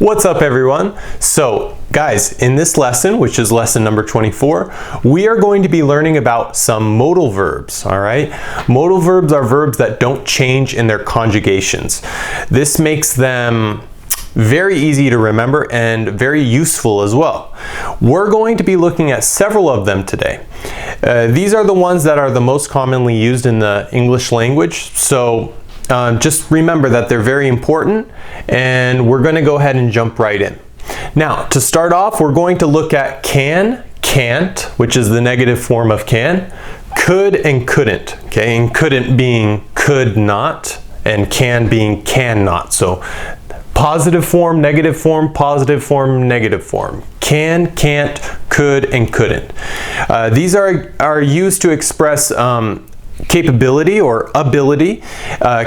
What's up, everyone? So guys, in this lesson, which is lesson number 24, we are going to be learning about some modal verbs, all right? Modal verbs are verbs that don't change in their conjugations. This makes them very easy to remember and very useful as well. We're going to be looking at several of them today. These are the ones that are the most commonly used in the English language, so just remember that they're very important, and we're going to go ahead and jump right in. Now, to start off, we're going to look at can, can't, which is the negative form of can, could and couldn't, okay? And couldn't being could not, and can being cannot. So positive form, negative form, positive form, negative form. Can, can't, could, and couldn't. These are used to express capability or ability.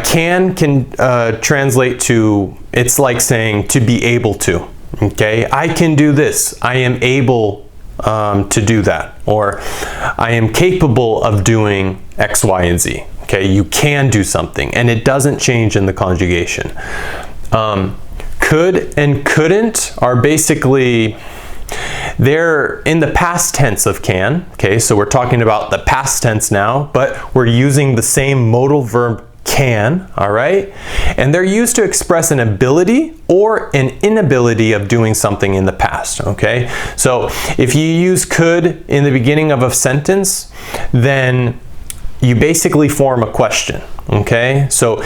Can translate to, it's like saying to be able to. Okay, I can do this. I am able to do that. Or I am capable of doing X, Y, and Z. Okay, you can do something, and it doesn't change in the conjugation. Could and couldn't are basically, they're in the past tense of can, okay, so we're talking about the past tense now, but we're using the same modal verb can, all right? And they're used to express an ability or an inability of doing something in the past, okay? So if you use could in the beginning of a sentence, then you basically form a question, okay? So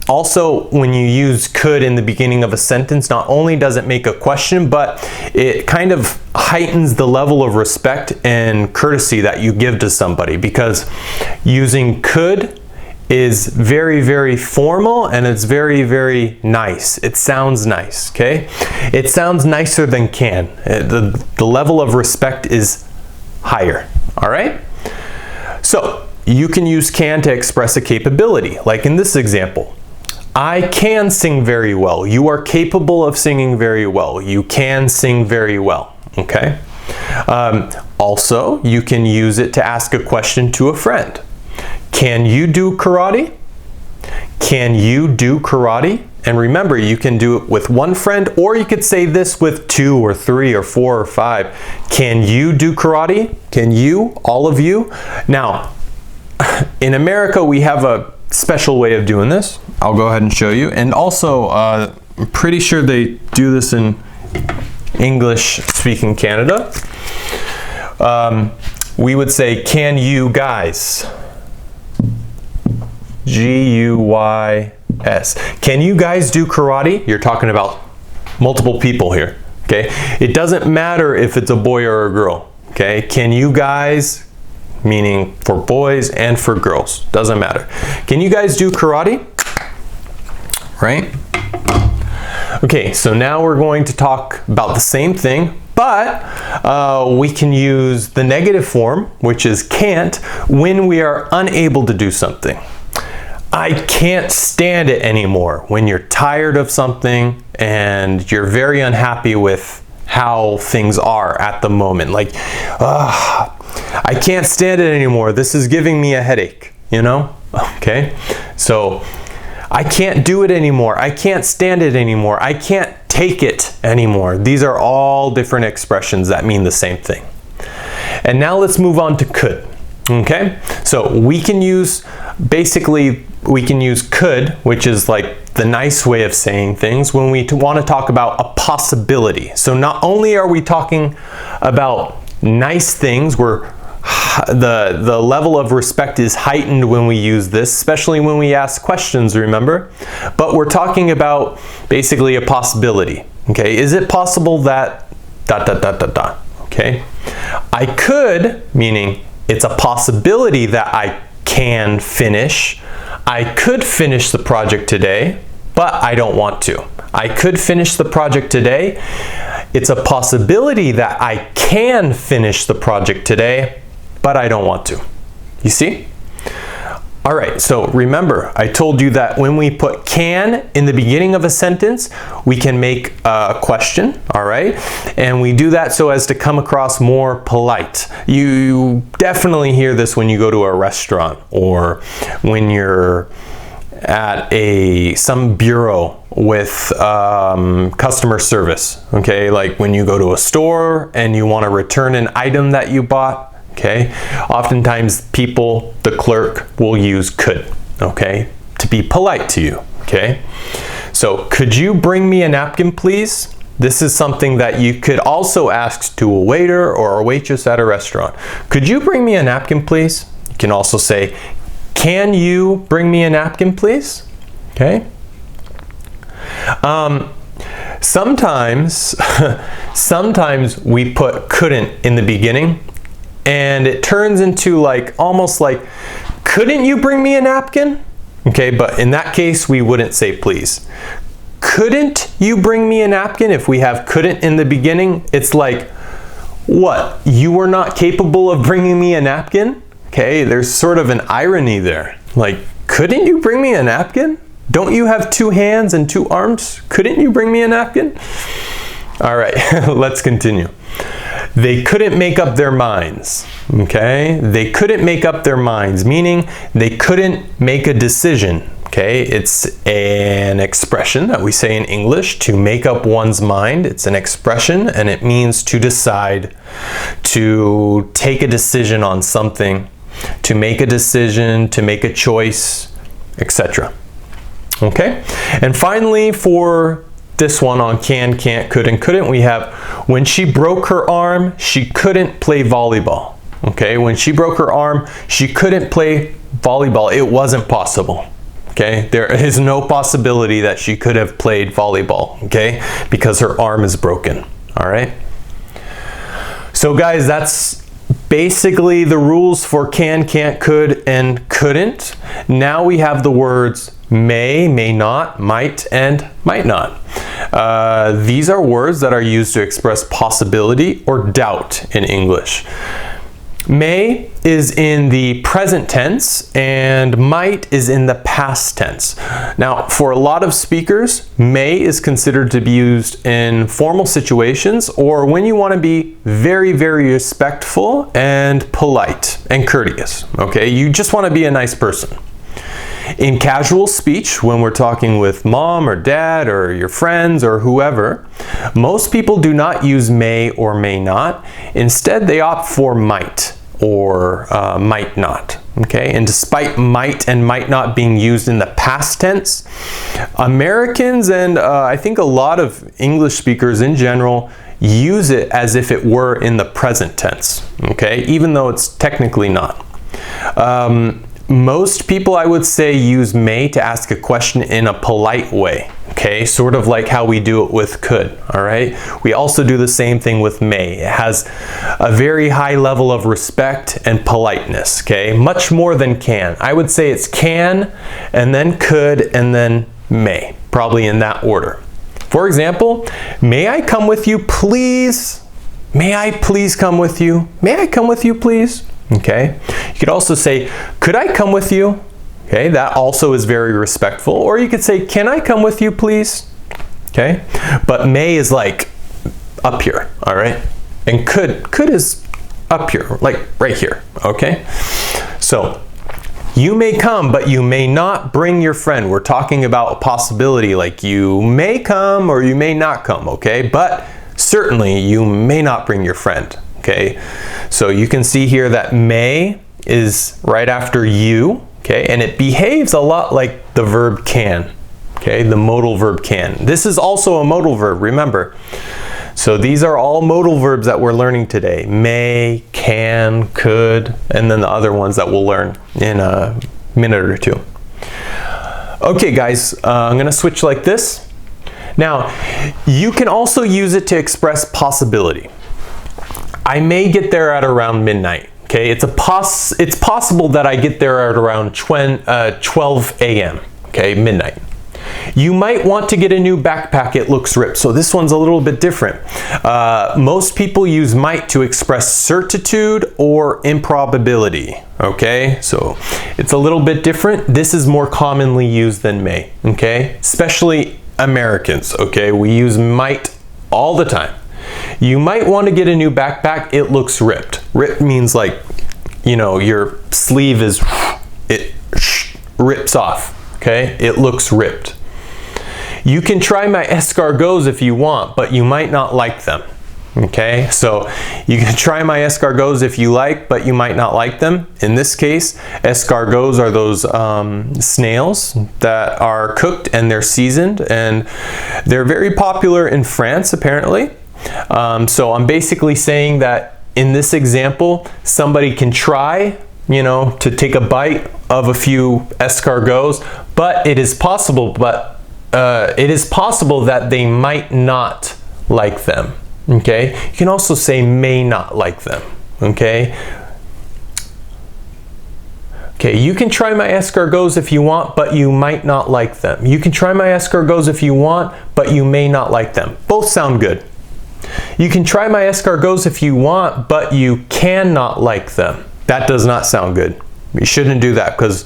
also, when you use could in the beginning of a sentence, not only does it make a question, but it kind of heightens the level of respect and courtesy that you give to somebody, because using could is very, very formal, and it's very, very nice. It sounds nice, okay? It sounds nicer than can. The level of respect is higher, all right? So you can use can to express a capability, like in this example. I can sing very well. You are capable of singing very well. You can sing very well, okay? Also, you can use it to ask a question to a friend. Can you do karate? Can you do karate? And remember, you can do it with one friend, or you could say this with 2 or 3 or 4 or 5. Can you do karate? Can you? All of you? Now, in America, we have a special way of doing this. I'll go ahead and show you. And also, I'm pretty sure they do this in English-speaking Canada. We would say, can you guys? G-U-Y-S. Can you guys do karate? You're talking about multiple people here, okay? It doesn't matter if it's a boy or a girl, okay? Can you guys, meaning for boys and for girls, doesn't matter. Can you guys do karate? Right? Okay, so now we're going to talk about the same thing, but we can use the negative form, which is can't, when we are unable to do something. I can't stand it anymore. When you're tired of something and you're very unhappy with how things are at the moment. Like, I can't stand it anymore. This is giving me a headache, you know? Okay, so I can't do it anymore. I can't stand it anymore. I can't take it anymore. These are all different expressions that mean the same thing. And now let's move on to could. Okay, so we can use, basically, we can use could, which is like the nice way of saying things, when we want to talk about a possibility. So not only are we talking about nice things, where the level of respect is heightened when we use this, especially when we ask questions, remember? But we're talking about basically a possibility. Okay, is it possible that ... Okay, I could, meaning it's a possibility that I can finish. I could finish the project today, but I don't want to. I could finish the project today. It's a possibility that I can finish the project today, but I don't want to. You see? All right, so remember, I told you that when we put can in the beginning of a sentence, we can make a question, all right? And we do that so as to come across more polite. You definitely hear this when you go to a restaurant, or when you're at some bureau with customer service, okay? Like when you go to a store and you want to return an item that you bought, okay? Oftentimes the clerk will use could, okay? To be polite to you, okay? So, could you bring me a napkin, please? This is something that you could also ask to a waiter or a waitress at a restaurant. Could you bring me a napkin, please? You can also say, can you bring me a napkin, please? Okay. Sometimes we put couldn't in the beginning, and it turns into almost like, couldn't you bring me a napkin? Okay, but in that case, we wouldn't say please. Couldn't you bring me a napkin? If we have couldn't in the beginning, it's like, what? You were not capable of bringing me a napkin? Okay, there's sort of an irony there. Like, couldn't you bring me a napkin? Don't you have 2 hands and 2 arms? Couldn't you bring me a napkin? All right, let's continue. They couldn't make up their minds, okay? They couldn't make up their minds, meaning they couldn't make a decision, okay? It's an expression that we say in English, to make up one's mind. It's an expression, and it means to decide, to take a decision on something, to make a decision, to make a choice, etc. Okay? And finally, for this one on can, can't, could, and couldn't, we have when she broke her arm, she couldn't play volleyball. Okay, when she broke her arm, she couldn't play volleyball. It wasn't possible. Okay, there is no possibility that she could have played volleyball, okay, because her arm is broken. All right. So guys, that's basically the rules for can, can't, could, and couldn't. Now we have the words may, may not, might, and might not. These are words that are used to express possibility or doubt in English. May is in the present tense and might is in the past tense. Now, for a lot of speakers, may is considered to be used in formal situations or when you want to be very, very respectful and polite and courteous. Okay, you just want to be a nice person. In casual speech, when we're talking with mom or dad or your friends or whoever, most people do not use may or may not. Instead, they opt for might or might not. Okay, and despite might and might not being used in the past tense, Americans and I think a lot of English speakers in general use it as if it were in the present tense. Okay, even though it's technically not. Most people, I would say, use may to ask a question in a polite way, okay? Sort of like how we do it with could, all right? We also do the same thing with may. It has a very high level of respect and politeness, okay? Much more than can. I would say it's can, and then could, and then may, probably in that order. For example, may I come with you, please? May I please come with you? May I come with you, please? Okay, you could also say, could I come with you? Okay, that also is very respectful. Or you could say, can I come with you, please? Okay, but may is like up here, all right? And could is up here, like right here, okay? So, you may come, but you may not bring your friend. We're talking about a possibility, like you may come or you may not come, okay? But certainly you may not bring your friend. Okay, so you can see here that may is right after you, okay, and it behaves a lot like the verb can, okay, the modal verb can. This is also a modal verb, remember. So these are all modal verbs that we're learning today. May, can, could, and then the other ones that we'll learn in a minute or two. Okay guys, I'm going to switch like this. Now, you can also use it to express possibility. I may get there at around midnight. Okay, it's possible that I get there at around 12 a.m. Okay, midnight. You might want to get a new backpack. It looks ripped. So this one's a little bit different. Most people use might to express certitude or improbability. Okay, so it's a little bit different. This is more commonly used than may. Okay, especially Americans. Okay, we use might all the time. You might want to get a new backpack. It looks ripped. Ripped means like, you know, your sleeve is, it rips off. okay? It looks ripped. You can try my escargots if you want, but you might not like them. Okay, so you can try my escargots if you like, but you might not like them. In this case, escargots are those snails that are cooked and they're seasoned, and they're very popular in France apparently. So I'm basically saying that in this example, somebody can try, you know, to take a bite of a few escargots, but it is possible that they might not like them. Okay, you can also say may not like them. Okay, you can try my escargots if you want, but you might not like them. You can try my escargots if you want, but you may not like them. Both sound good. You can try my escargots if you want, but you cannot like them. That does not sound good. You shouldn't do that, because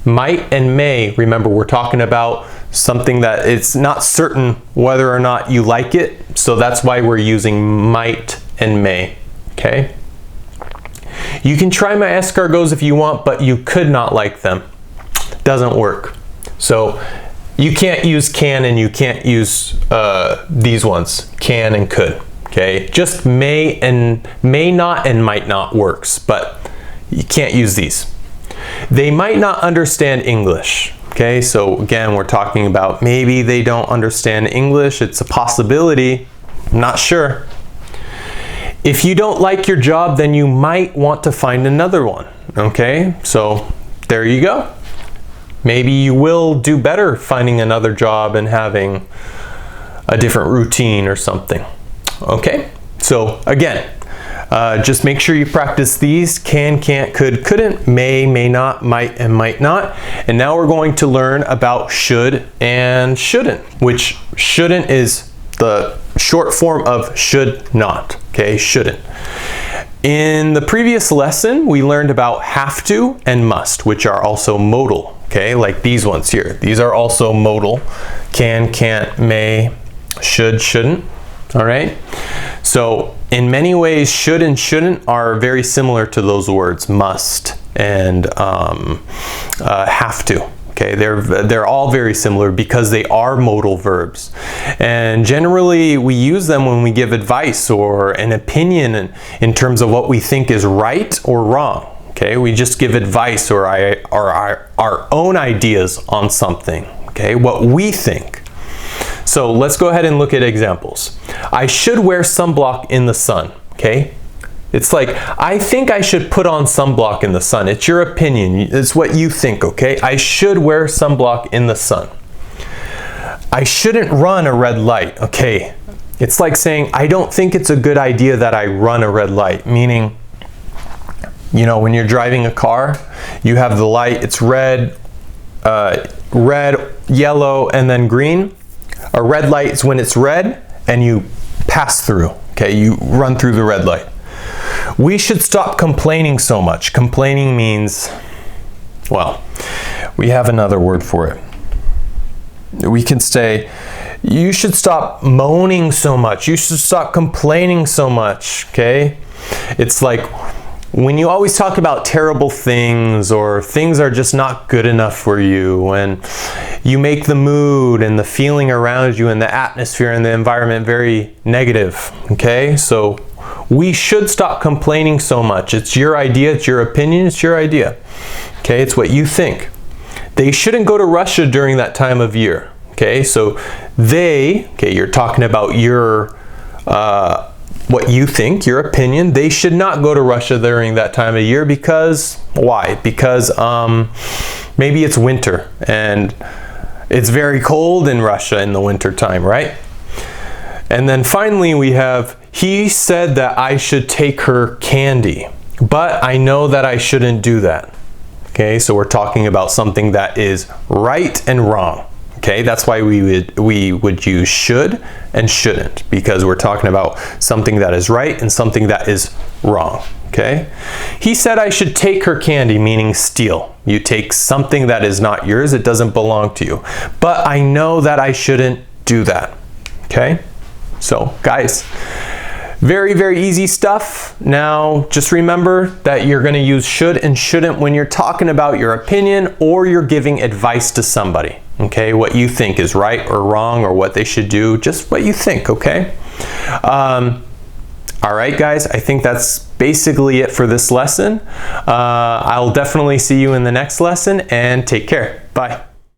might and may, remember, we're talking about something that it's not certain whether or not you like it, so that's why we're using might and may. Okay, you can try my escargots if you want, but you could not like them. Doesn't work. So you can't use can and you can't use these ones, can and could. Okay, just may not and might not works, but you can't use these. They might not understand English. Okay, so again, we're talking about maybe they don't understand English. It's a possibility. I'm not sure. If you don't like your job, then you might want to find another one. Okay, so there you go. Maybe you will do better finding another job and having a different routine or something. Okay, so again, just make sure you practice these: can, can't, could, couldn't, may not, might, and might not. And now we're going to learn about should and shouldn't, which shouldn't is the short form of should not. Okay, shouldn't. In the previous lesson, we learned about have to and must, which are also modal. Okay, like these ones here. These are also modal: can, can't, may, should, shouldn't. All right, so in many ways, should and shouldn't are very similar to those words must and have to. Okay, they're all very similar because they are modal verbs, and generally we use them when we give advice or an opinion in terms of what we think is right or wrong. Okay, we just give advice or our own ideas on something. Okay, what we think. So let's go ahead and look at examples. I should wear sunblock in the sun. Okay, it's like, I think I should put on sunblock in the sun. It's your opinion. It's what you think. Okay, I should wear sunblock in the sun. I shouldn't run a red light. Okay, it's like saying, I don't think it's a good idea that I run a red light. Meaning, you know, when you're driving a car, you have the light. It's red, yellow, and then green. A red light is when it's red and you pass through. Okay, you run through the red light. We should stop complaining so much. Complaining means, well, we have another word for it. We can say, you should stop moaning so much. You should stop complaining so much. Okay, it's like when you always talk about terrible things or things are just not good enough for you, and you make the mood and the feeling around you and the atmosphere and the environment very negative. Okay, so we should stop complaining so much. It's your idea, it's your opinion, it's your idea. Okay, it's what you think. They shouldn't go to Russia during that time of year. Okay, so you're talking about your what you think, your opinion. They should not go to Russia during that time of year because, why? Because maybe it's winter and it's very cold in Russia in the winter time, right? And then finally we have, he said that I should take her candy, but I know that I shouldn't do that. Okay, so we're talking about something that is right and wrong. Okay, that's why we would use should and shouldn't, because we're talking about something that is right and something that is wrong. Okay, he said I should take her candy, meaning steal. You take something that is not yours, it doesn't belong to you. But I know that I shouldn't do that. Okay, so guys, Very, very easy stuff. Now, just remember that you're going to use should and shouldn't when you're talking about your opinion or you're giving advice to somebody. Okay, what you think is right or wrong or what they should do, just what you think, okay? All right, guys, I think that's basically it for this lesson. I'll definitely see you in the next lesson, and take care. Bye.